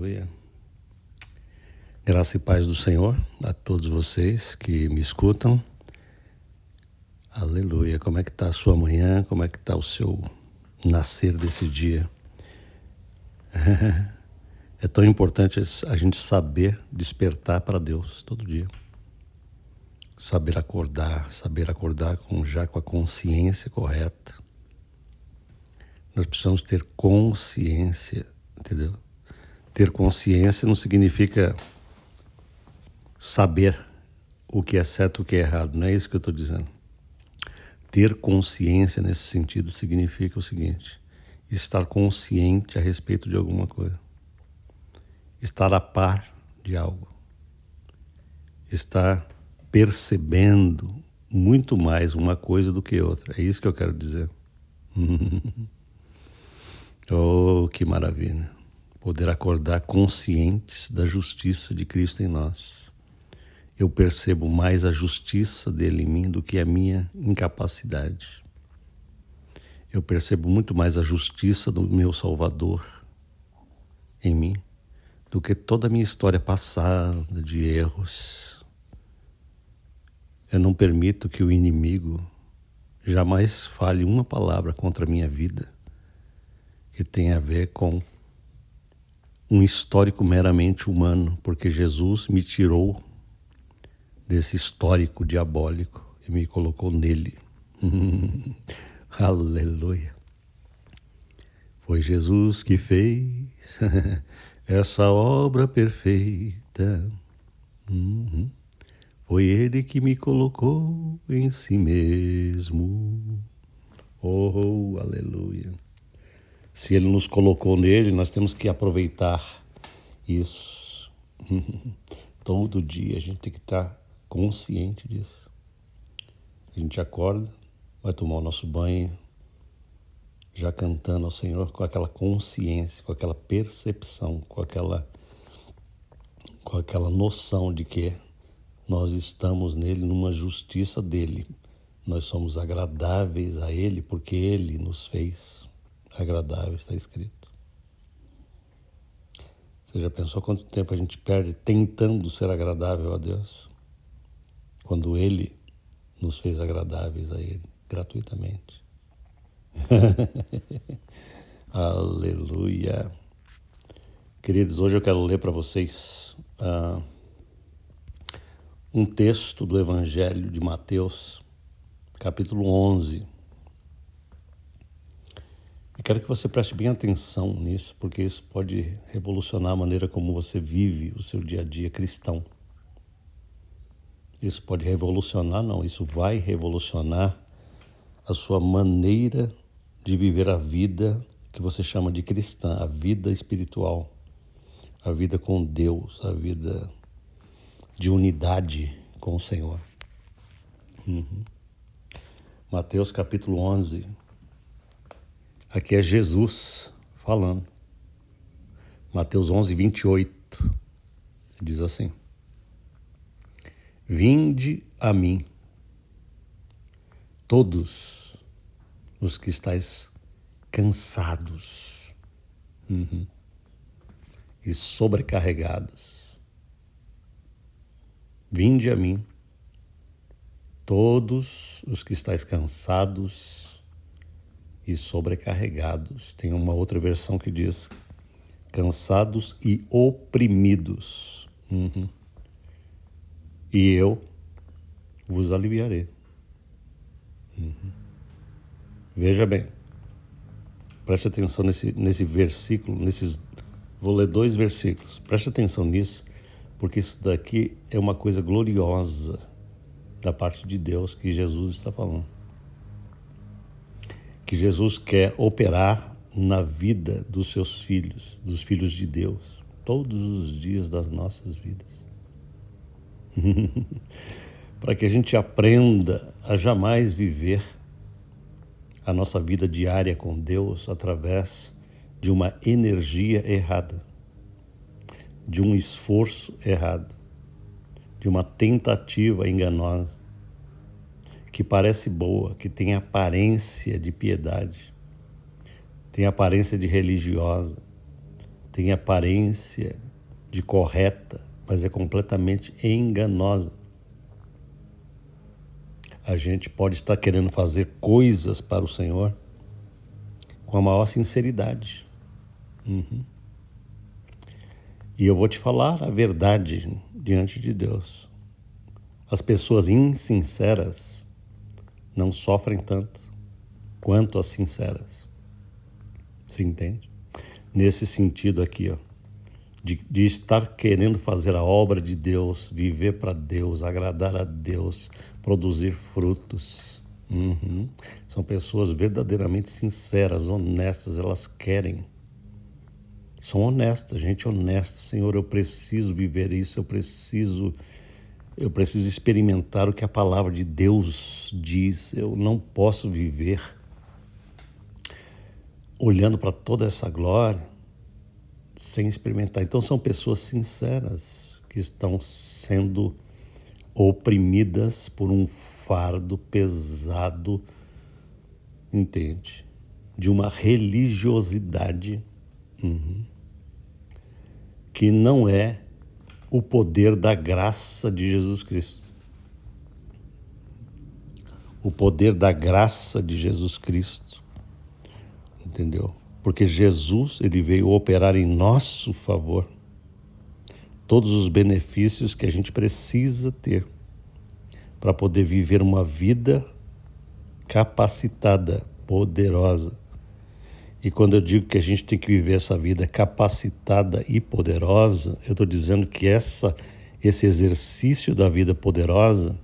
Aleluia. Graça e paz do Senhor a todos vocês que me escutam. Aleluia. Como é que está a sua manhã? Como é que está o seu nascer desse dia? É tão importante a gente saber despertar para Deus todo dia. Saber acordar com a consciência correta. Nós precisamos ter consciência, entendeu? Ter consciência não significa saber o que é certo e o que é errado, não é isso que eu estou dizendo. Ter consciência nesse sentido significa o seguinte: estar consciente a respeito de alguma coisa, estar a par de algo, estar percebendo muito mais uma coisa do que outra. É isso que eu quero dizer. Oh, que maravilha! Poder acordar conscientes da justiça de Cristo em nós. Eu percebo mais a justiça dele em mim do que a minha incapacidade. Eu percebo muito mais a justiça do meu Salvador em mim do que toda a minha história passada de erros. Eu não permito que o inimigo jamais fale uma palavra contra a minha vida que tenha a ver com um histórico meramente humano, porque Jesus me tirou desse histórico diabólico e me colocou nele. Aleluia. Foi Jesus que fez essa obra perfeita. Foi Ele que me colocou em si mesmo. Oh, aleluia. Se Ele nos colocou nele, nós temos que aproveitar isso. Todo dia a gente tem que estar consciente disso. A gente acorda, vai tomar o nosso banho, já cantando ao Senhor com aquela consciência, com aquela percepção, com aquela noção de que nós estamos nele numa justiça dele. Nós somos agradáveis a ele porque ele nos fez agradáveis, está escrito. Você já pensou quanto tempo a gente perde tentando ser agradável a Deus? Quando ele nos fez agradáveis a ele, gratuitamente. Aleluia. Queridos, hoje eu quero ler para vocês um texto do Evangelho de Mateus, capítulo 11. E quero que você preste bem atenção nisso, porque isso pode revolucionar a maneira como você vive o seu dia a dia cristão. Isso pode revolucionar, não, isso vai revolucionar a sua maneira de viver a vida que você chama de cristã, a vida espiritual, a vida com Deus, a vida de unidade com o Senhor. Mateus capítulo 11, aqui é Jesus falando. Mateus 11, 28, diz assim: Vinde a mim, todos os que estáis cansados e sobrecarregados. Vinde a mim, todos os que estáis cansados e sobrecarregados. Tem uma outra versão que diz cansados e oprimidos. E eu vos aliviarei. Veja bem, preste atenção nesse versículo, vou ler 2 versículos. Preste atenção nisso, porque isso daqui é uma coisa gloriosa da parte de Deus que Jesus está falando. Que Jesus quer operar na vida dos seus filhos, dos filhos de Deus, todos os dias das nossas vidas. Para que a gente aprenda a jamais viver a nossa vida diária com Deus através de uma energia errada, de um esforço errado, de uma tentativa enganosa, que parece boa, que tem aparência de piedade, tem aparência de religiosa, tem aparência de correta, mas é completamente enganosa. A gente pode estar querendo fazer coisas para o Senhor com a maior sinceridade. E eu vou te falar a verdade diante de Deus. As pessoas insinceras não sofrem tanto quanto as sinceras. Você entende? Nesse sentido aqui, ó, de estar querendo fazer a obra de Deus, viver para Deus, agradar a Deus, produzir frutos. São pessoas verdadeiramente sinceras, honestas, elas querem. São honestas, gente honesta. Senhor, eu preciso viver isso, eu preciso experimentar o que a palavra de Deus diz. Eu não posso viver olhando para toda essa glória sem experimentar. Então são pessoas sinceras que estão sendo oprimidas por um fardo pesado, entende? De uma religiosidade que não é o poder da graça de Jesus Cristo. O poder da graça de Jesus Cristo, entendeu? Porque Jesus, ele veio operar em nosso favor todos os benefícios que a gente precisa ter para poder viver uma vida capacitada, poderosa. E quando eu digo que a gente tem que viver essa vida capacitada e poderosa, eu estou dizendo que esse exercício da vida poderosa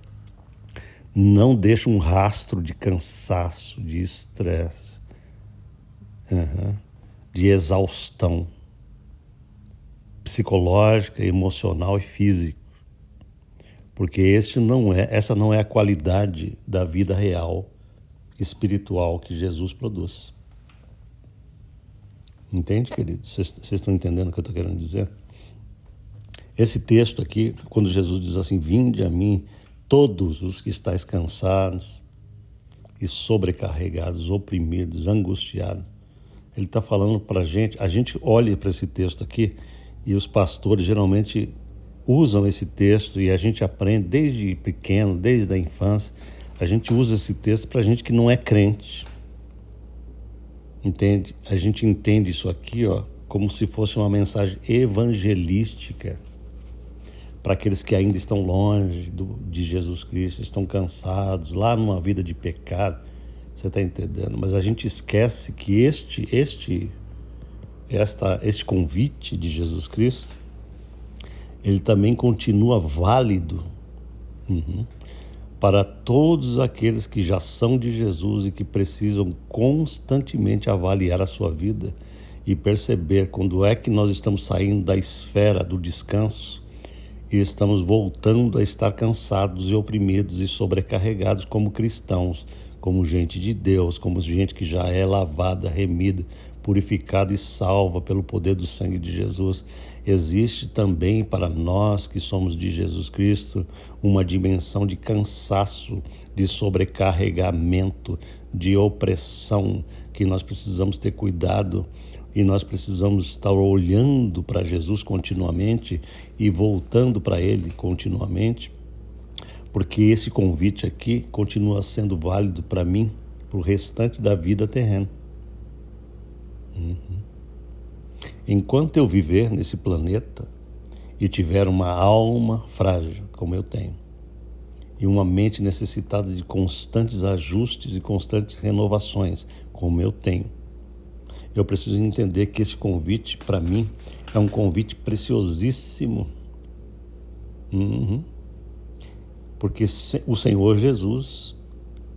não deixa um rastro de cansaço, de estresse, de exaustão psicológica, emocional e física. Porque essa não é a qualidade da vida real, espiritual que Jesus produz. Entende, querido? Vocês estão entendendo o que eu estou querendo dizer? Esse texto aqui, quando Jesus diz assim, vinde a mim todos os que estáis cansados e sobrecarregados, oprimidos, angustiados. Ele está falando para a gente olha para esse texto aqui e os pastores geralmente usam esse texto e a gente aprende desde pequeno, desde a infância, a gente usa esse texto para gente que não é crente. Entende? A gente entende isso aqui, ó, como se fosse uma mensagem evangelística para aqueles que ainda estão longe de Jesus Cristo, estão cansados, lá numa vida de pecado. Você está entendendo? Mas a gente esquece que este convite de Jesus Cristo, ele também continua válido para todos aqueles que já são de Jesus e que precisam constantemente avaliar a sua vida e perceber quando é que nós estamos saindo da esfera do descanso e estamos voltando a estar cansados e oprimidos e sobrecarregados como cristãos, como gente de Deus, como gente que já é lavada, remida, purificada e salva pelo poder do sangue de Jesus. Existe também para nós que somos de Jesus Cristo uma dimensão de cansaço, de sobrecarregamento, de opressão, que nós precisamos ter cuidado e nós precisamos estar olhando para Jesus continuamente e voltando para Ele continuamente, porque esse convite aqui continua sendo válido para mim, para o restante da vida terrena. Enquanto eu viver nesse planeta e tiver uma alma frágil, como eu tenho, e uma mente necessitada de constantes ajustes e constantes renovações, como eu tenho, eu preciso entender que esse convite, para mim, é um convite preciosíssimo. Porque o Senhor Jesus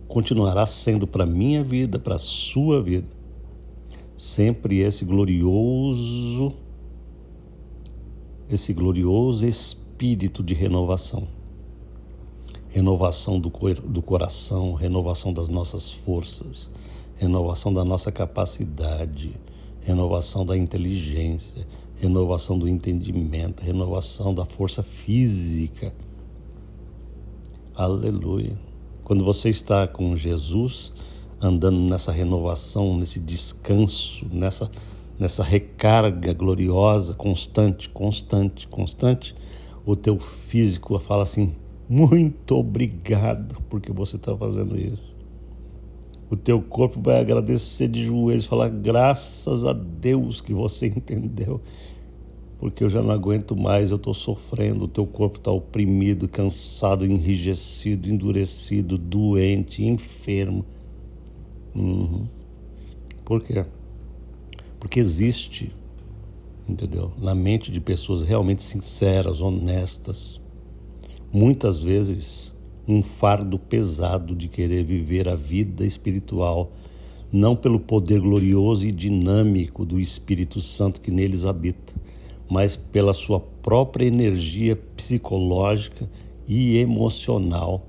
continuará sendo para a minha vida, para a sua vida, sempre esse glorioso espírito de renovação. Renovação do coração, renovação das nossas forças, renovação da nossa capacidade, renovação da inteligência, renovação do entendimento, renovação da força física. Aleluia. Quando você está com Jesus, andando nessa renovação, nesse descanso, nessa recarga gloriosa, constante, o teu físico fala assim: muito obrigado porque você está fazendo isso. O teu corpo vai agradecer de joelhos, falar: graças a Deus que você entendeu, porque eu já não aguento mais, eu estou sofrendo. O teu corpo está oprimido, cansado, enrijecido, endurecido, doente, enfermo. Por quê? Porque existe, entendeu? Na mente de pessoas realmente sinceras, honestas, muitas vezes um fardo pesado de querer viver a vida espiritual, não pelo poder glorioso e dinâmico do Espírito Santo que neles habita, mas pela sua própria energia psicológica e emocional,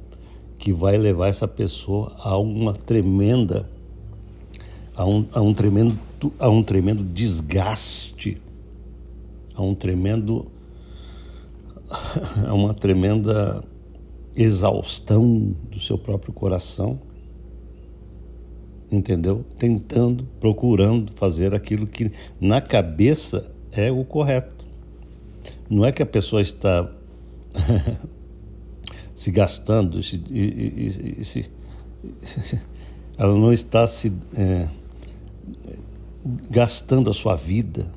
que vai levar essa pessoa a uma tremenda, a um tremendo desgaste, a uma tremenda exaustão do seu próprio coração, entendeu? Tentando, procurando fazer aquilo que na cabeça é o correto. Não é que a pessoa está se gastando, ela não está se gastando a sua vida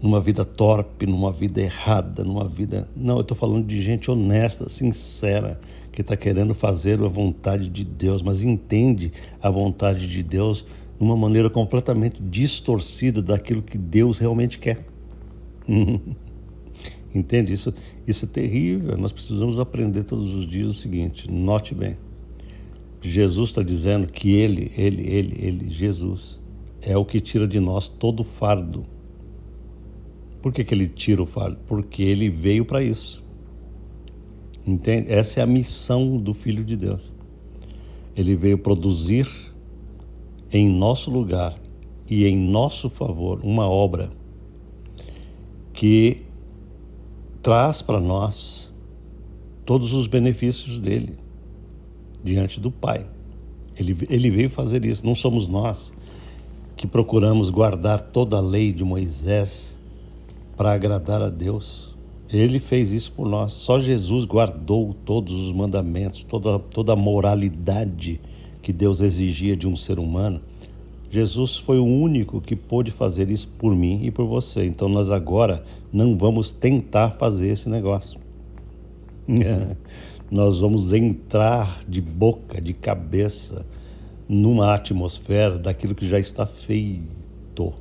numa vida torpe, numa vida errada, numa vida... Não, eu estou falando de gente honesta, sincera, que está querendo fazer a vontade de Deus, mas entende a vontade de Deus de uma maneira completamente distorcida daquilo que Deus realmente quer. Entende? Isso é terrível. Nós precisamos aprender todos os dias o seguinte: note bem, Jesus está dizendo que Ele, Jesus, é o que tira de nós todo o fardo. Por que Ele tira o fardo? Porque Ele veio para isso. Entende? Essa é a missão do Filho de Deus. Ele veio produzir em nosso lugar e em nosso favor uma obra que traz para nós todos os benefícios dele diante do Pai. Ele veio fazer isso. Não somos nós que procuramos guardar toda a lei de Moisés para agradar a Deus. Ele fez isso por nós. Só Jesus guardou todos os mandamentos, toda a moralidade que Deus exigia de um ser humano. Jesus foi o único que pôde fazer isso por mim e por você. Então nós agora não vamos tentar fazer esse negócio. Nós vamos entrar de boca, de cabeça, numa atmosfera daquilo que já está feito.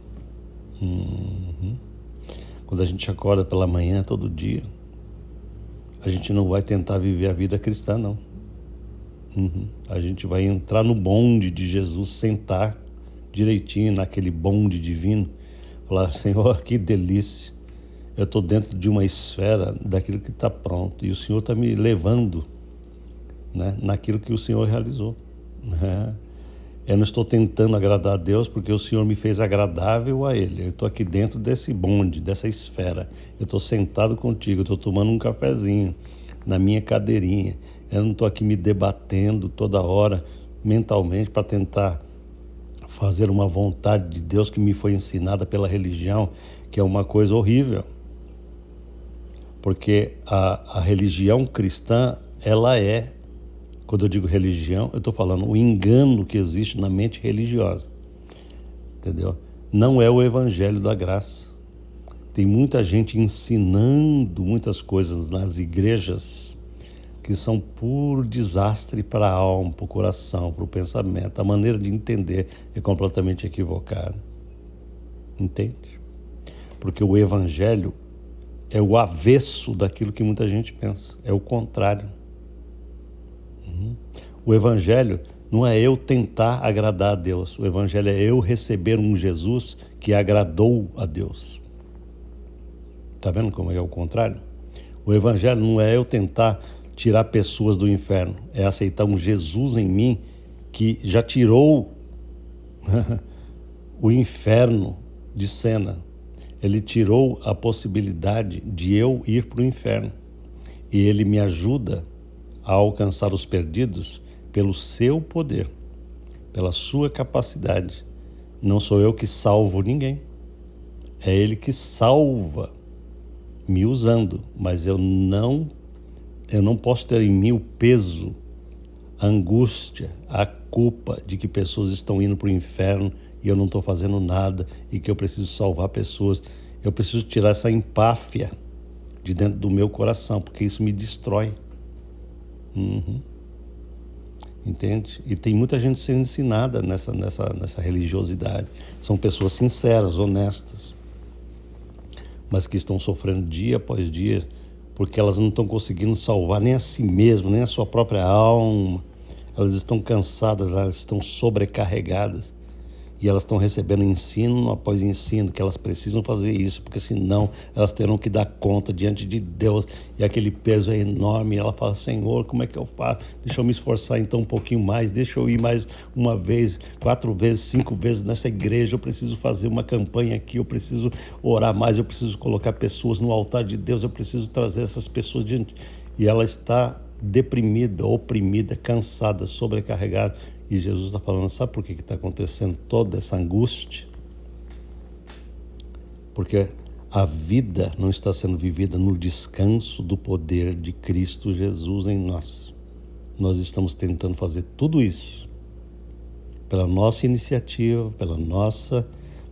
Quando a gente acorda pela manhã todo dia, a gente não vai tentar viver a vida cristã, não. A gente vai entrar no bonde de Jesus, sentar direitinho naquele bonde divino, falar: Senhor, que delícia, eu estou dentro de uma esfera daquilo que está pronto, e o Senhor está me levando, né, naquilo que o Senhor realizou, né? Eu não estou tentando agradar a Deus porque o Senhor me fez agradável a Ele. Eu estou aqui dentro desse bonde, dessa esfera. Eu estou sentado contigo, eu estou tomando um cafezinho na minha cadeirinha. Eu não estou aqui me debatendo toda hora mentalmente para tentar fazer uma vontade de Deus que me foi ensinada pela religião, que é uma coisa horrível. Porque a religião cristã, ela é... Quando eu digo religião, eu estou falando o engano que existe na mente religiosa, entendeu? Não é o evangelho da graça. Tem muita gente ensinando muitas coisas nas igrejas que são puro desastre para a alma, para o coração, para o pensamento. A maneira de entender é completamente equivocada. Entende? Porque o evangelho é o avesso daquilo que muita gente pensa. É o contrário. O evangelho não é eu tentar agradar a Deus. O evangelho é eu receber um Jesus que agradou a Deus. Está vendo como é o contrário? O evangelho não é eu tentar tirar pessoas do inferno. É aceitar um Jesus em mim que já tirou o inferno de cena. Ele tirou a possibilidade de eu ir para o inferno. E ele me ajuda a alcançar os perdidos pelo seu poder, pela sua capacidade Não sou eu que salvo ninguém. É Ele que salva, me usando. Mas eu não posso ter em mim o peso, a angústia, a culpa de que pessoas estão indo para o inferno e eu não estou fazendo nada e que eu preciso salvar pessoas. Eu preciso tirar essa empáfia de dentro do meu coração, porque isso me destrói. Entende? E tem muita gente sendo ensinada nessa religiosidade. São pessoas sinceras, honestas, mas que estão sofrendo dia após dia, porque elas não estão conseguindo salvar nem a si mesmas, nem a sua própria alma. Elas estão cansadas, elas estão sobrecarregadas. E elas estão recebendo ensino após ensino, que elas precisam fazer isso, porque senão elas terão que dar conta diante de Deus. E aquele peso é enorme. E ela fala, Senhor, como é que eu faço? Deixa eu me esforçar então um pouquinho mais. Deixa eu ir mais uma vez, 4 vezes, 5 vezes nessa igreja. Eu preciso fazer uma campanha aqui. Eu preciso orar mais. Eu preciso colocar pessoas no altar de Deus. Eu preciso trazer essas pessoas diante. E ela está deprimida, oprimida, cansada, sobrecarregada. E Jesus está falando, sabe por que está acontecendo toda essa angústia? Porque a vida não está sendo vivida no descanso do poder de Cristo Jesus em nós. Nós estamos tentando fazer tudo isso pela nossa iniciativa, pela nossa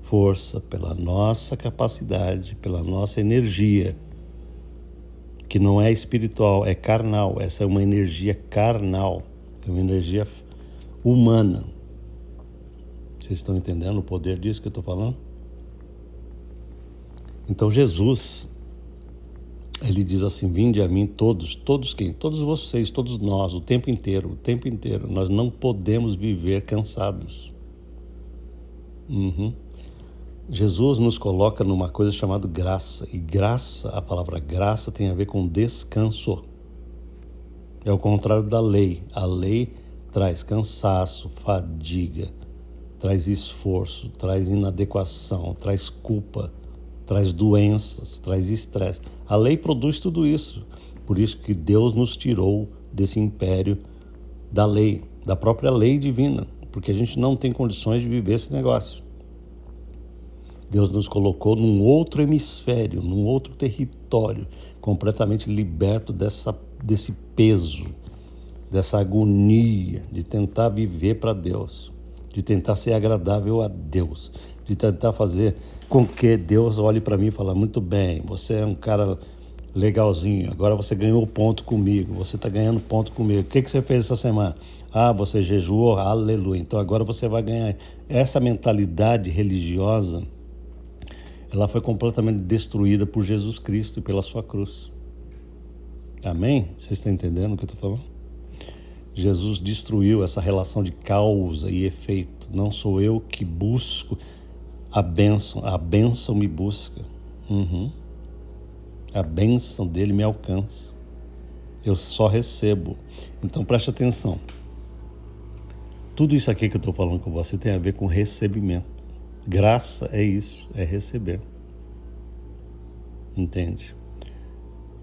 força, pela nossa capacidade, pela nossa energia, que não é espiritual, é carnal. Essa é uma energia carnal, é uma energia humana. Vocês estão entendendo o poder disso que eu estou falando? Então Jesus, ele diz assim, vinde a mim todos quem? Todos vocês, todos nós, o tempo inteiro. Nós não podemos viver cansados. Jesus nos coloca numa coisa chamada graça. E graça, a palavra graça tem a ver com descanso. É o contrário da lei. A lei traz cansaço, fadiga, traz esforço, traz inadequação, traz culpa, traz doenças, traz estresse. A lei produz tudo isso. Por isso que Deus nos tirou desse império da lei, da própria lei divina, porque a gente não tem condições de viver esse negócio. Deus nos colocou num outro hemisfério, num outro território, completamente liberto desse peso, dessa agonia de tentar viver para Deus, de tentar ser agradável a Deus, de tentar fazer com que Deus olhe para mim e fale, muito bem, você é um cara legalzinho, agora você ganhou ponto comigo, você está ganhando ponto comigo. O que você fez essa semana? Você jejuou, aleluia, então agora você vai ganhar. Essa mentalidade religiosa, ela foi completamente destruída por Jesus Cristo e pela sua cruz. Amém? Vocês estão entendendo o que eu estou falando? Jesus destruiu essa relação de causa e efeito. Não sou eu que busco a bênção me busca. A bênção dele me alcança. Eu só recebo. Então preste atenção. Tudo isso aqui que eu estou falando com você tem a ver com recebimento. Graça é isso, é receber. Entende?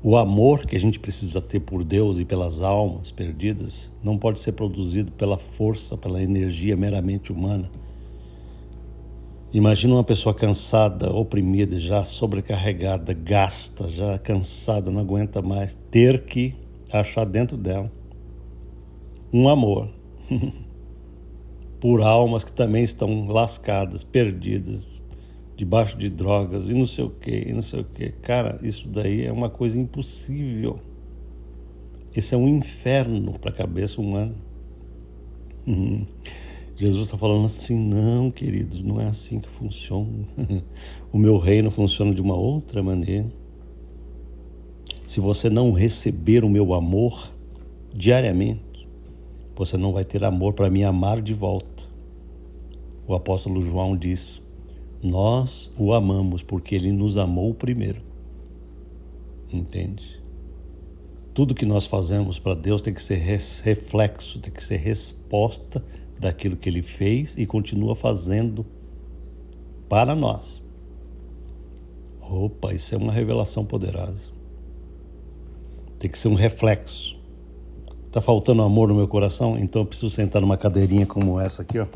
O amor que a gente precisa ter por Deus e pelas almas perdidas não pode ser produzido pela força, pela energia meramente humana. Imagina uma pessoa cansada, oprimida, já sobrecarregada, gasta, já cansada, não aguenta mais, ter que achar dentro dela um amor por almas que também estão lascadas, perdidas, debaixo de drogas e não sei o que. Cara, isso daí é uma coisa impossível. Esse é um inferno para a cabeça humana. Jesus está falando assim, não, queridos, não é assim que funciona. O meu reino funciona de uma outra maneira. Se você não receber o meu amor diariamente, você não vai ter amor para me amar de volta. O apóstolo João diz, nós o amamos porque ele nos amou primeiro. Entende? Tudo que nós fazemos para Deus tem que ser reflexo, tem que ser resposta daquilo que ele fez e continua fazendo para nós. Opa, isso é uma revelação poderosa. Tem que ser um reflexo. Está faltando amor no meu coração? Então eu preciso sentar numa cadeirinha como essa aqui, ó,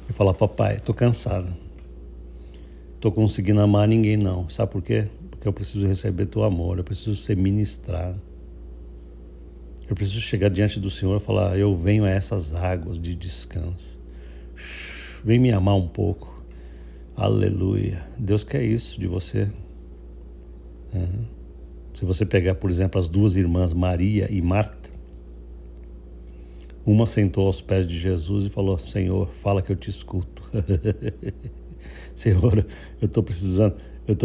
e e falar: papai, estou cansado, estou conseguindo amar ninguém não. Sabe por quê? Porque eu preciso receber teu amor, eu preciso ser ministrado. Eu preciso chegar diante do Senhor e falar: eu venho a essas águas de descanso. Vem me amar um pouco. Aleluia. Deus quer isso de você. Se você pegar, por exemplo, as duas irmãs, Maria e Marta, uma sentou aos pés de Jesus e falou: Senhor, fala que eu te escuto. Senhor, eu estou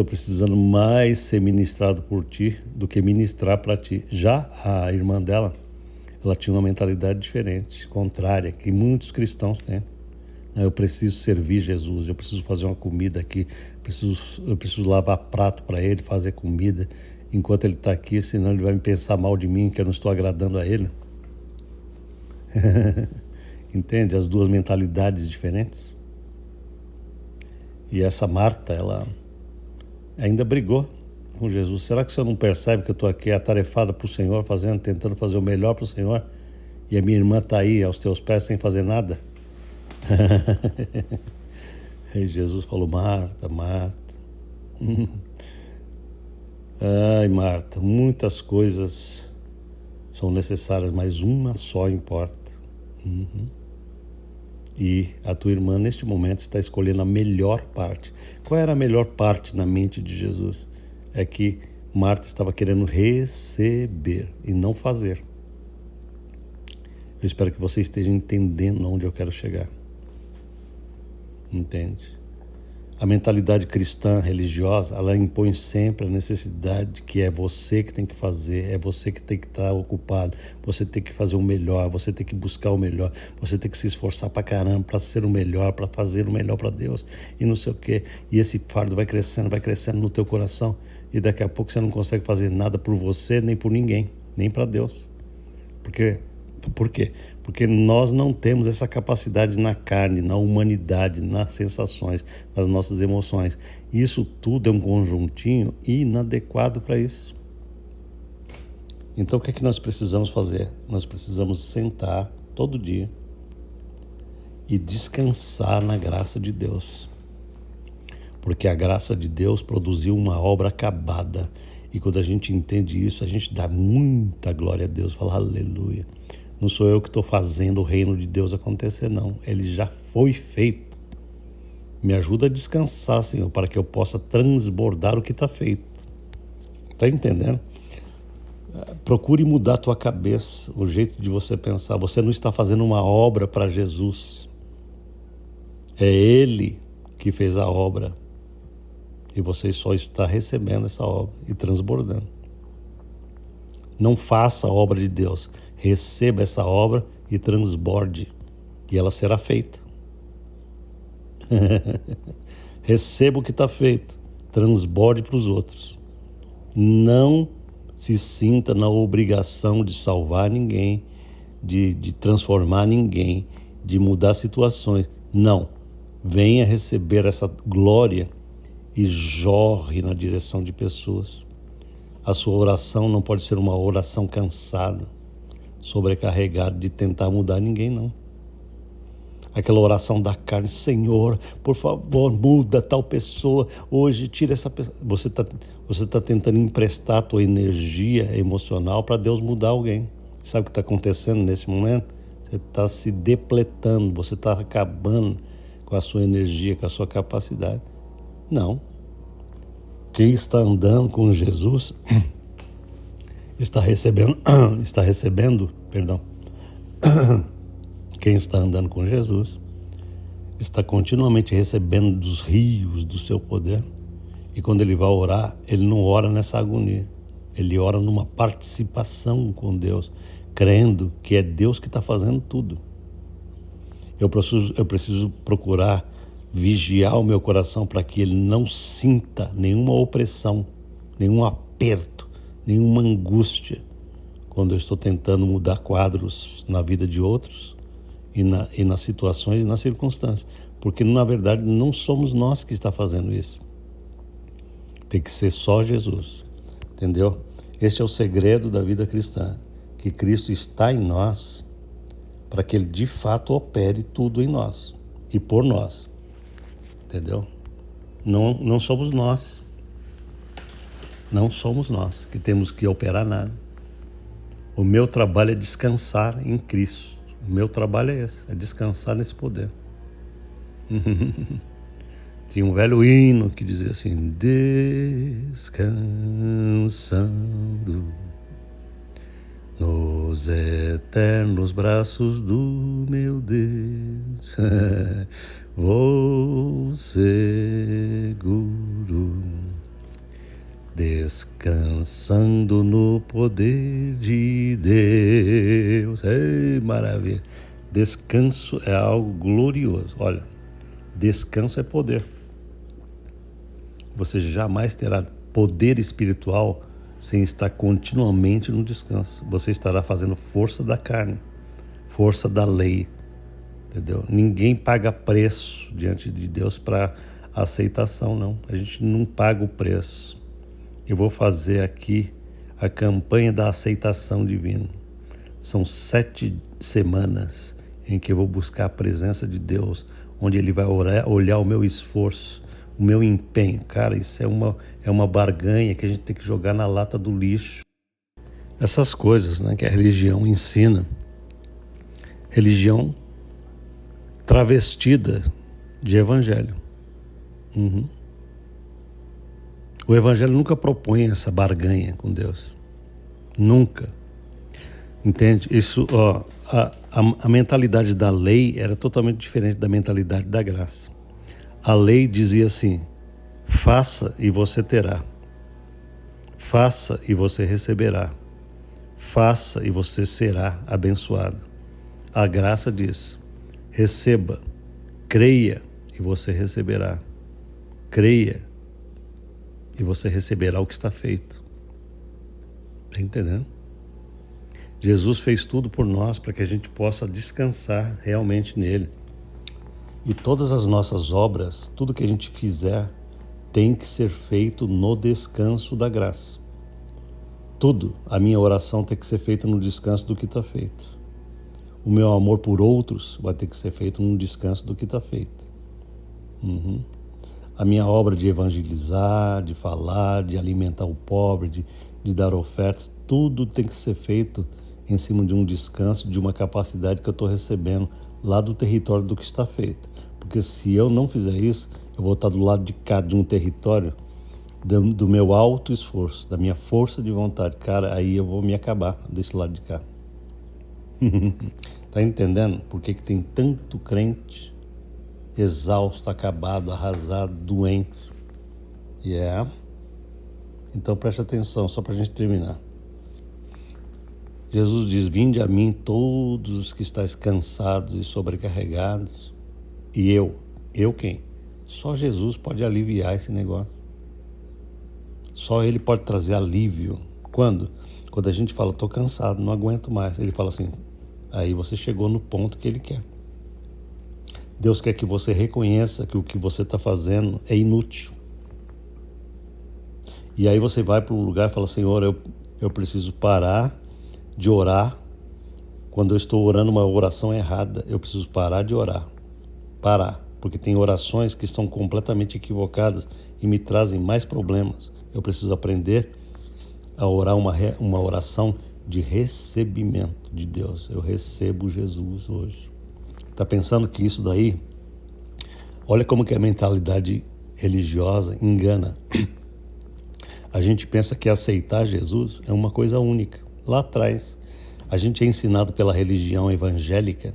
precisando mais ser ministrado por ti do que ministrar para ti. Já a irmã dela, ela tinha uma mentalidade diferente, contrária, que muitos cristãos têm. Eu preciso servir Jesus, eu preciso fazer uma comida aqui, eu preciso lavar prato para ele, fazer comida enquanto ele está aqui, senão ele vai me pensar mal de mim, que eu não estou agradando a ele. Entende? As duas mentalidades diferentes. E essa Marta, ela ainda brigou com Jesus. Será que o senhor não percebe que eu estou aqui atarefada para o Senhor, tentando fazer o melhor para o Senhor, e a minha irmã está aí aos teus pés sem fazer nada? E Jesus falou: Marta, Marta. Ai, Marta, muitas coisas são necessárias, mas uma só importa. E a tua irmã, neste momento, está escolhendo a melhor parte. Qual era a melhor parte na mente de Jesus? É que Marta estava querendo receber e não fazer. Eu espero que você esteja entendendo onde eu quero chegar. Entende? A mentalidade cristã, religiosa, ela impõe sempre a necessidade que é você que tem que fazer, é você que tem que estar ocupado, você tem que fazer o melhor, você tem que buscar o melhor, você tem que se esforçar pra caramba para ser o melhor, para fazer o melhor para Deus e não sei o quê. E esse fardo vai crescendo no teu coração e daqui a pouco você não consegue fazer nada por você, nem por ninguém, nem para Deus. Por quê? Porque nós não temos essa capacidade na carne, na humanidade, nas sensações, nas nossas emoções. Isso tudo é um conjuntinho inadequado para isso. Então o que é que nós precisamos fazer? Nós precisamos sentar todo dia e descansar na graça de Deus. Porque a graça de Deus produziu uma obra acabada. E quando a gente entende isso, a gente dá muita glória a Deus, fala aleluia. Não sou eu que estou fazendo o reino de Deus acontecer, não. Ele já foi feito. Me ajuda a descansar, Senhor, para que eu possa transbordar o que está feito. Está entendendo? Procure mudar a tua cabeça, o jeito de você pensar. Você não está fazendo uma obra para Jesus. É Ele que fez a obra. E você só está recebendo essa obra e transbordando. Não faça a obra de Deus. Receba essa obra e transborde. E ela será feita. Receba o que está feito. Transborde para os outros. Não se sinta na obrigação de salvar ninguém, de transformar ninguém, de mudar situações. Não. Venha receber essa glória e jorre na direção de pessoas. A sua oração não pode ser uma oração cansada, sobrecarregada de tentar mudar ninguém, não. Aquela oração da carne: Senhor, por favor, muda tal pessoa, hoje tira essa pessoa. Você tá tentando emprestar a tua energia emocional para Deus mudar alguém. Sabe o que está acontecendo nesse momento? Você está se depletando, você está acabando com a sua energia, com a sua capacidade. Não. Quem está andando com Jesus está recebendo, quem está andando com Jesus está continuamente recebendo dos rios do seu poder. E quando ele vai orar, ele não ora nessa agonia. Ele ora numa participação com Deus, crendo que é Deus que está fazendo tudo. Eu preciso procurar vigiar o meu coração para que ele não sinta nenhuma opressão, nenhum aperto, nenhuma angústia quando eu estou tentando mudar quadros na vida de outros e nas situações e nas circunstâncias. Porque, na verdade, não somos nós que está fazendo isso. Tem que ser só Jesus. Entendeu? Este é o segredo da vida cristã, que Cristo está em nós para que Ele de fato opere tudo em nós. e por nós, entendeu? Não somos nós. Não somos nós que temos que operar nada. O meu trabalho é descansar em Cristo. O meu trabalho é esse, é descansar nesse poder. Tinha um velho hino que dizia assim: descansando nos eternos braços do meu Deus, vou seguro, descansando no poder de Deus. Ei, maravilha! Descanso é algo glorioso. Olha, descanso é poder. Você jamais terá poder espiritual sem estar continuamente no descanso. Você estará fazendo força da carne, força da lei, entendeu? Ninguém paga preço diante de Deus para aceitação, não. A gente não paga o preço. Eu vou fazer aqui a campanha da aceitação divina. São 7 semanas em que eu vou buscar a presença de Deus, onde Ele vai olhar o meu esforço, o meu empenho. Cara, isso é uma barganha que a gente tem que jogar na lata do lixo. Essas coisas, né, que a religião ensina. Religião travestida de evangelho. O evangelho nunca propõe essa barganha com Deus. Nunca. Entende? Isso, ó, a mentalidade da lei era totalmente diferente da mentalidade da graça. A lei dizia assim: faça e você terá. Faça e você receberá. Faça e você será abençoado. A graça diz: receba, creia e você receberá. Creia e você receberá o que está feito. Está entendendo? Jesus fez tudo por nós para que a gente possa descansar realmente nele. E todas as nossas obras, tudo que a gente fizer, tem que ser feito no descanso da graça. Tudo, a minha oração tem que ser feita no descanso do que está feito. O meu amor por outros vai ter que ser feito no descanso do que está feito. A minha obra de evangelizar, de falar, de alimentar o pobre, de dar ofertas, tudo tem que ser feito em cima de um descanso, de uma capacidade que eu estou recebendo lá do território do que está feito. Porque se eu não fizer isso, eu vou estar do lado de cá de um território do meu alto esforço, da minha força de vontade. Cara, aí eu vou me acabar desse lado de cá. Tá entendendo por que tem tanto crente exausto, acabado, arrasado, doente? Então preste atenção, só para a gente terminar. Jesus diz: vinde a mim todos os que estáis cansados e sobrecarregados. E eu quem? Só Jesus pode aliviar esse negócio. Só Ele pode trazer alívio. Quando? Quando a gente fala: estou cansado, não aguento mais. Ele fala assim: aí você chegou no ponto que Ele quer. Deus quer que você reconheça que o que você está fazendo é inútil. E aí você vai para um lugar e fala: Senhor, eu preciso parar de orar. Quando eu estou orando uma oração errada, eu preciso parar de orar. Parar. Porque tem orações que estão completamente equivocadas e me trazem mais problemas. Eu preciso aprender a orar uma oração de recebimento de Deus. Eu recebo Jesus hoje. Está pensando que isso daí... Olha como que a mentalidade religiosa engana. A gente pensa que aceitar Jesus é uma coisa única. Lá atrás, a gente é ensinado pela religião evangélica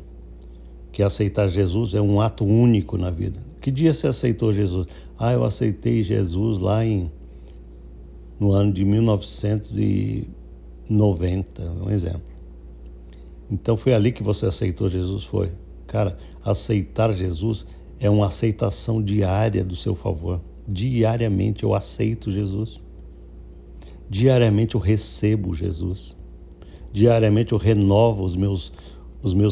que aceitar Jesus é um ato único na vida. Que dia você aceitou Jesus? Eu aceitei Jesus lá no ano de 1990, um exemplo. Então foi ali que você aceitou Jesus? Foi. Cara, aceitar Jesus é uma aceitação diária do seu favor. Diariamente eu aceito Jesus. Diariamente eu recebo Jesus. Diariamente eu renovo os meus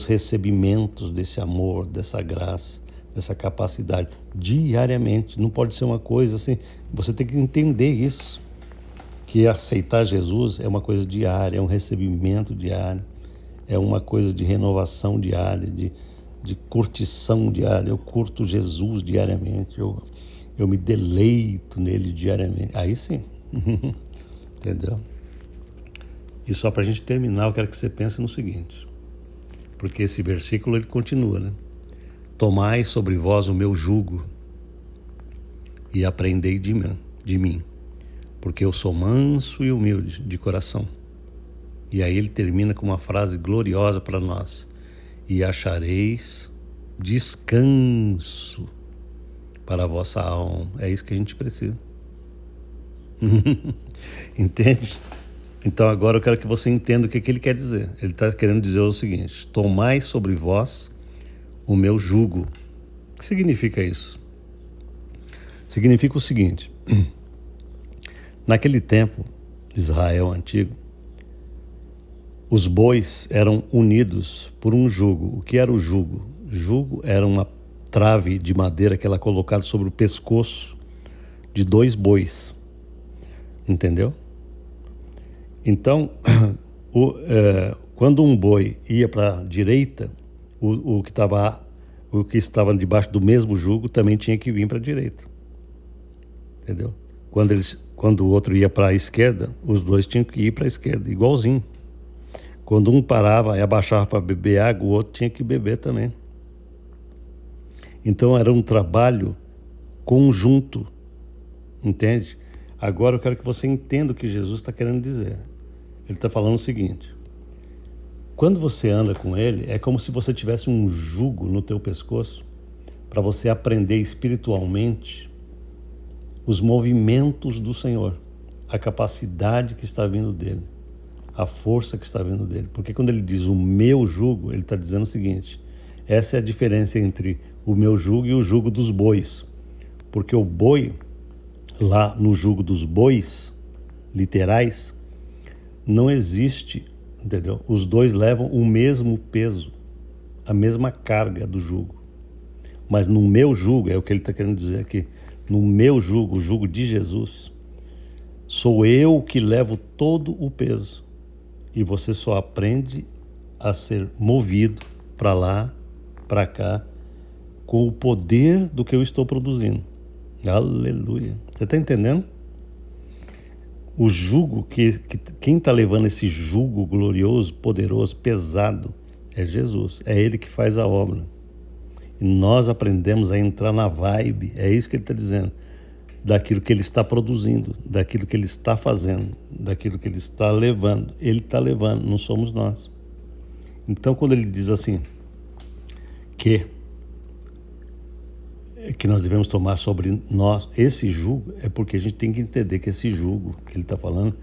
recebimentos desse amor, dessa graça, dessa capacidade. Diariamente. Não pode ser uma coisa assim. Você tem que entender isso. Que aceitar Jesus é uma coisa diária, é um recebimento diário, é uma coisa de renovação diária, de curtição diária. Eu curto Jesus diariamente, eu me deleito nele diariamente. Aí sim, entendeu? E só para a gente terminar, eu quero que você pense no seguinte, porque esse versículo ele continua, né? Tomai sobre vós o meu jugo e aprendei de mim, porque eu sou manso e humilde de coração. E aí ele termina com uma frase gloriosa para nós: e achareis descanso para a vossa alma. É isso que a gente precisa. Entende? Então agora eu quero que você entenda o que ele quer dizer. Ele está querendo dizer o seguinte: tomai sobre vós o meu jugo. O que significa isso? Significa o seguinte: naquele tempo, Israel antigo, os bois eram unidos por um jugo. O que era o jugo? Jugo era uma trave de madeira que era colocada sobre o pescoço de 2 bois. Entendeu? Então, quando um boi ia para a direita, o que estava debaixo do mesmo jugo também tinha que vir para a direita. Entendeu? Quando o outro ia para a esquerda, os dois tinham que ir para a esquerda, igualzinho. Quando um parava e abaixava para beber água, o outro tinha que beber também. Então era um trabalho conjunto, entende? Agora eu quero que você entenda o que Jesus está querendo dizer. Ele está falando o seguinte: quando você anda com ele, é como se você tivesse um jugo no teu pescoço para você aprender espiritualmente os movimentos do Senhor, a capacidade que está vindo dele, a força que está vindo dele. Porque quando ele diz o meu jugo, ele está dizendo o seguinte: essa é a diferença entre o meu jugo e o jugo dos bois. Porque o boi, lá no jugo dos bois literais, não existe, entendeu? Os dois levam o mesmo peso, a mesma carga do jugo. Mas no meu jugo, é o que ele está querendo dizer aqui, no meu jugo, o jugo de Jesus, sou eu que levo todo o peso. E você só aprende a ser movido para lá, para cá, com o poder do que eu estou produzindo. Aleluia. Você está entendendo? O jugo, quem está levando esse jugo glorioso, poderoso, pesado, é Jesus. É Ele que faz a obra. E nós aprendemos a entrar na vibe, é isso que Ele está dizendo, daquilo que Ele está produzindo, daquilo que Ele está fazendo, daquilo que Ele está levando. Ele está levando, não somos nós. Então, quando Ele diz assim, que nós devemos tomar sobre nós esse jugo, é porque a gente tem que entender que esse jugo que ele está falando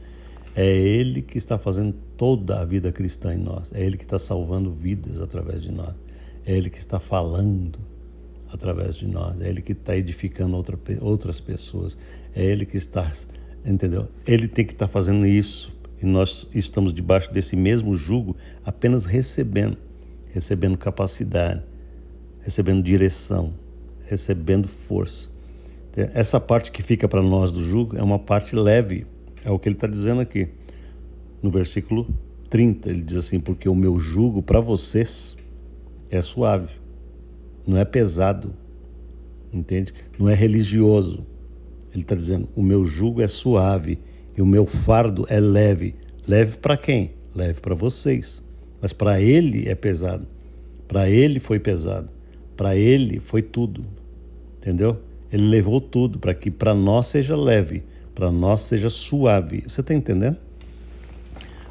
é Ele que está fazendo toda a vida cristã em nós, é Ele que está salvando vidas através de nós, é Ele que está falando através de nós, é Ele que está edificando outras pessoas, é Ele que está, entendeu? Ele tem que estar fazendo isso e nós estamos debaixo desse mesmo jugo apenas recebendo capacidade, recebendo direção, recebendo força. Essa parte que fica para nós do jugo é uma parte leve, é o que ele está dizendo aqui. No versículo 30, ele diz assim: porque o meu jugo para vocês é suave, não é pesado, entende? Não é religioso. Ele está dizendo, o meu jugo é suave e o meu fardo é leve. Leve para quem? Leve para vocês. Mas para ele é pesado. Para ele foi pesado. Para ele foi tudo, entendeu? Ele levou tudo para que para nós seja leve, para nós seja suave. Você está entendendo?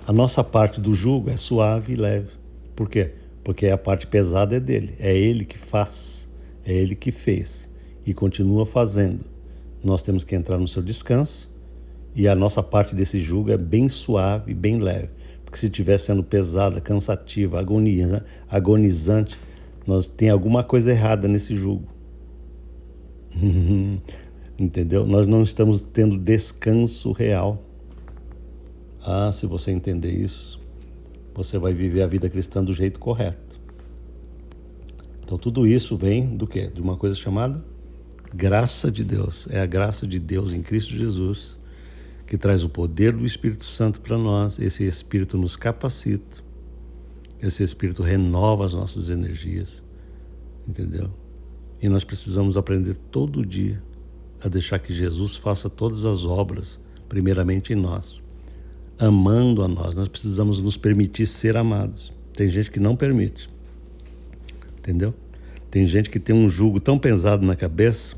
A nossa parte do jugo é suave e leve. Por quê? Porque a parte pesada é dele. É ele que faz, é ele que fez e continua fazendo. Nós temos que entrar no seu descanso e a nossa parte desse jugo é bem suave, bem leve. Porque se estiver sendo pesada, cansativa, agonizante, tem alguma coisa errada nesse jugo. Entendeu? Nós não estamos tendo descanso real. Ah, se você entender isso, você vai viver a vida cristã do jeito correto. Então tudo isso vem do quê? De uma coisa chamada graça de Deus. É a graça de Deus em Cristo Jesus que traz o poder do Espírito Santo para nós. Esse Espírito nos capacita. Esse Espírito renova as nossas energias. entendeu? E nós precisamos aprender todo dia a deixar que Jesus faça todas as obras, primeiramente em nós, amando a nós. Nós precisamos nos permitir ser amados. Tem gente que não permite, entendeu? Tem gente que tem um jugo tão pesado na cabeça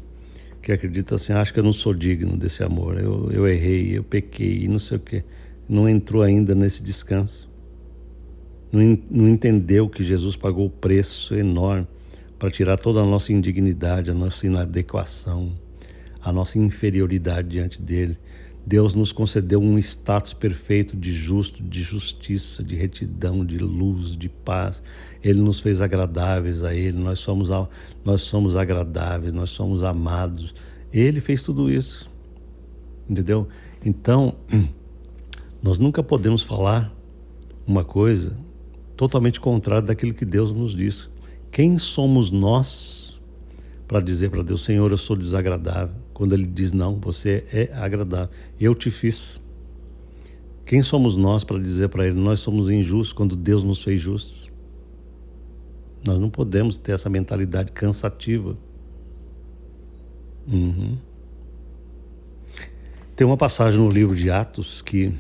que acredita assim, acho que eu não sou digno desse amor, eu errei, eu pequei, e não sei o quê. Não entrou ainda nesse descanso. Não entendeu que Jesus pagou o preço enorme para tirar toda a nossa indignidade, a nossa inadequação, a nossa inferioridade diante dele. Deus nos concedeu um status perfeito de justo, de justiça, de retidão, de luz, de paz. Ele nos fez agradáveis a ele, nós somos agradáveis, nós somos amados. Ele fez tudo isso, entendeu? Então, nós nunca podemos falar uma coisa totalmente contrária daquilo que Deus nos diz. Quem somos nós para dizer para Deus, Senhor, eu sou desagradável? Quando Ele diz, não, você é agradável, eu te fiz. Quem somos nós para dizer para Ele, nós somos injustos, quando Deus nos fez justos? Nós não podemos ter essa mentalidade cansativa. Tem uma passagem no livro de Atos que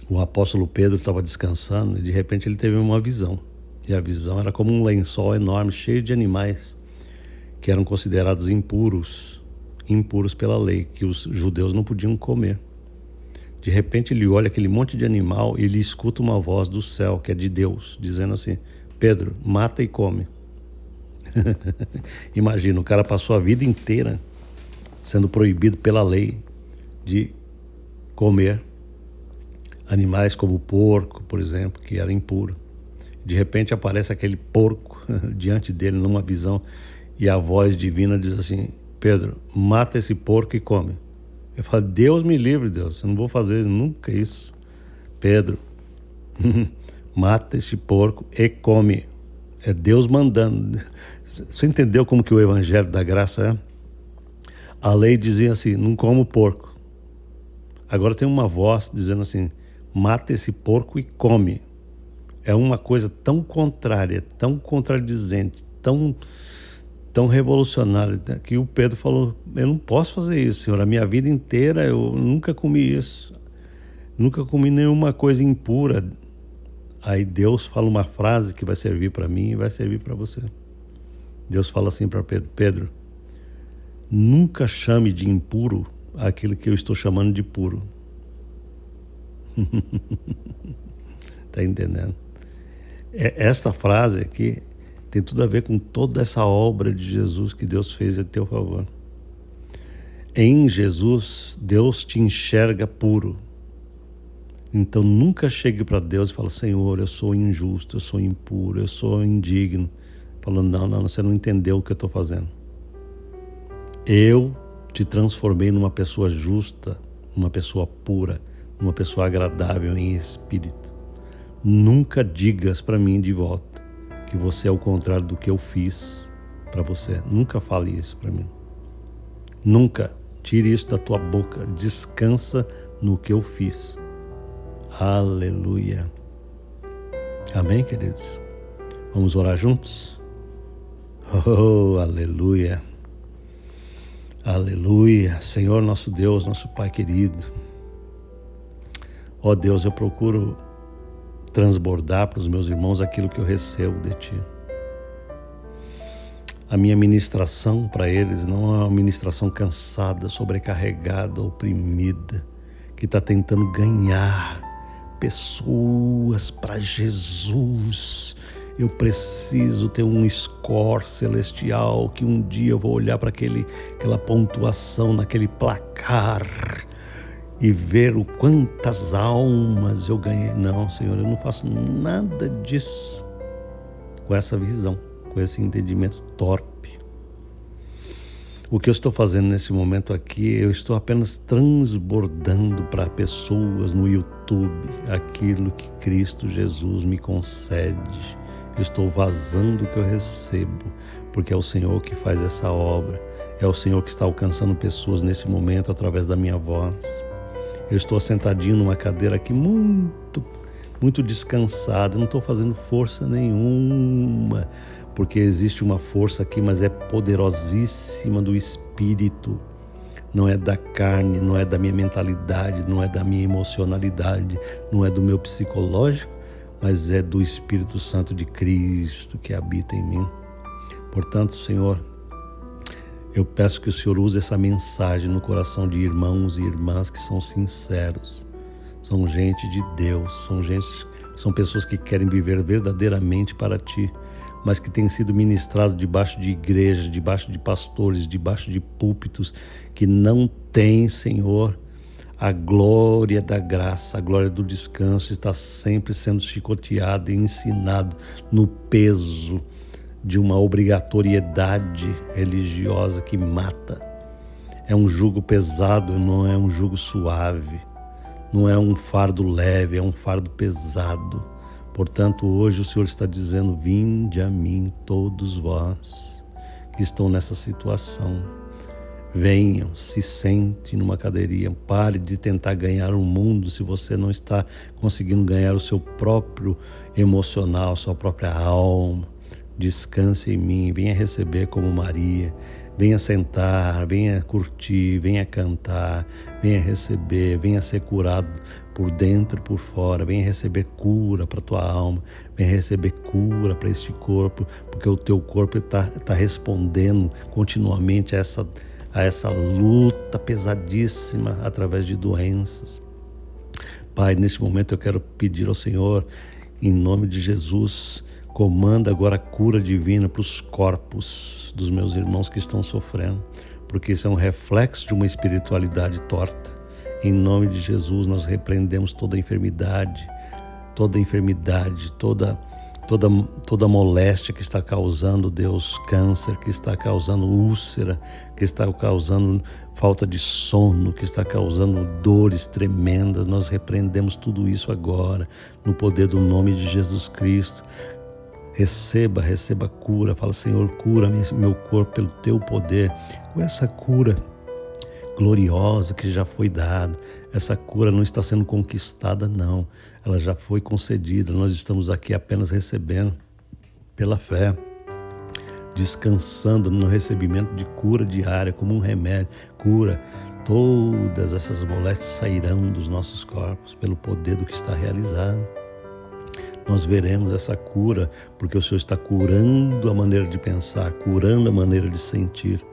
o apóstolo Pedro estava descansando e de repente ele teve uma visão. E a visão era como um lençol enorme, cheio de animais que eram considerados impuros pela lei, que os judeus não podiam comer. De repente ele olha aquele monte de animal e ele escuta uma voz do céu, que é de Deus, dizendo assim, Pedro, mata e come. Imagina, o cara passou a vida inteira sendo proibido pela lei de comer animais como o porco, por exemplo, que era impuro. De repente aparece aquele porco diante dele numa visão e a voz divina diz assim, Pedro, mata esse porco e come. Eu falo, Deus me livre, Deus, eu não vou fazer nunca isso. Pedro, mata esse porco e come. É Deus mandando. Você entendeu como que o evangelho da graça é? A lei dizia assim, não como porco. Agora tem uma voz dizendo assim, mata esse porco e come. É uma coisa tão contrária, tão contradizente, tão revolucionária, que o Pedro falou, eu não posso fazer isso, Senhor, a minha vida inteira eu nunca comi isso, nunca comi nenhuma coisa impura. Aí Deus fala uma frase que vai servir para mim e vai servir para você. Deus fala assim para Pedro, Pedro, nunca chame de impuro aquilo que eu estou chamando de puro. Tá entendendo? Esta frase aqui tem tudo a ver com toda essa obra de Jesus que Deus fez a teu favor. Em Jesus, Deus te enxerga puro. Então nunca chegue para Deus e fale, Senhor, eu sou injusto, eu sou impuro, eu sou indigno. Falando, não, você não entendeu o que eu estou fazendo. Eu te transformei numa pessoa justa, uma pessoa pura, uma pessoa agradável em espírito. Nunca digas para mim de volta que você é o contrário do que eu fiz para você. Nunca fale isso para mim. Nunca tire isso da tua boca. Descansa no que eu fiz. Aleluia. Amém, queridos? Vamos orar juntos? Oh, aleluia. Aleluia. Senhor nosso Deus, nosso Pai querido. Ó Deus, eu procuro transbordar para os meus irmãos aquilo que eu recebo de Ti. A minha ministração para eles não é uma ministração cansada, sobrecarregada, oprimida, que está tentando ganhar pessoas para Jesus. Eu preciso ter um score celestial, que um dia eu vou olhar para aquela pontuação naquele placar e ver o quantas almas eu ganhei. Não, Senhor, eu não faço nada disso com essa visão, com esse entendimento torpe. O que eu estou fazendo nesse momento aqui, eu estou apenas transbordando para pessoas no YouTube aquilo que Cristo Jesus me concede. Eu estou vazando o que eu recebo, porque é o Senhor que faz essa obra. É o Senhor que está alcançando pessoas nesse momento através da minha voz. Eu estou sentadinho numa cadeira aqui muito muito descansado. Eu não estou fazendo força nenhuma, porque existe uma força aqui, mas é poderosíssima do Espírito. Não é da carne, não é da minha mentalidade, não é da minha emocionalidade, não é do meu psicológico, mas é do Espírito Santo de Cristo que habita em mim. Portanto, Senhor, eu peço que o Senhor use essa mensagem no coração de irmãos e irmãs que são sinceros, são gente de Deus, são pessoas que querem viver verdadeiramente para Ti, mas que têm sido ministrados debaixo de igrejas, debaixo de pastores, debaixo de púlpitos, que não têm, Senhor, a glória da graça, a glória do descanso, está sempre sendo chicoteado e ensinado no peso de uma obrigatoriedade religiosa que mata. É um jugo pesado, não é um jugo suave, não é um fardo leve, é um fardo pesado. Portanto, hoje o Senhor está dizendo: vinde a mim todos vós que estão nessa situação. Venham, se sente numa cadeirinha, pare de tentar ganhar o mundo se você não está conseguindo ganhar o seu próprio emocional, sua própria alma. Descanse em mim, venha receber como Maria, venha sentar, venha curtir, venha cantar, venha receber, venha ser curado por dentro e por fora, venha receber cura para a tua alma, venha receber cura para este corpo, porque o teu corpo está respondendo continuamente a essa luta pesadíssima através de doenças. Pai, neste momento eu quero pedir ao Senhor, em nome de Jesus, comanda agora a cura divina para os corpos dos meus irmãos que estão sofrendo, porque isso é um reflexo de uma espiritualidade torta. Em nome de Jesus, nós repreendemos toda enfermidade, toda moléstia que está causando, Deus, câncer, que está causando úlcera, que está causando falta de sono, que está causando dores tremendas. Nós repreendemos tudo isso agora, no poder do nome de Jesus Cristo. Receba cura. Fala: Senhor, cura meu corpo pelo teu poder, com essa cura gloriosa que já foi dada. Essa cura não está sendo conquistada, não. Ela já foi concedida. Nós estamos aqui apenas recebendo pela fé, descansando no recebimento de cura diária, como um remédio. Cura. Todas essas moléstias sairão dos nossos corpos pelo poder do que está realizado. Nós veremos essa cura, porque o Senhor está curando a maneira de pensar, curando a maneira de sentir.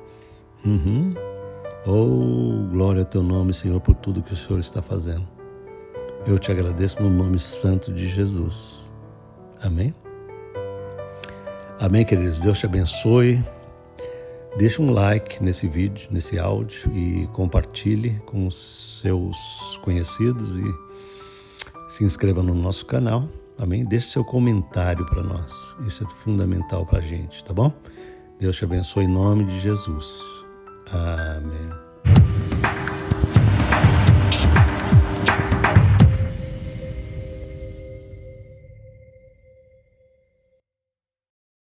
Oh, glória ao teu nome, Senhor, por tudo que o Senhor está fazendo. Eu te agradeço no nome santo de Jesus. Amém? Amém, queridos. Deus te abençoe. Deixa um like nesse vídeo, nesse áudio, e compartilhe com os seus conhecidos e se inscreva no nosso canal. Amém? Deixe seu comentário para nós. Isso é fundamental para a gente, tá bom? Deus te abençoe em nome de Jesus. Amém.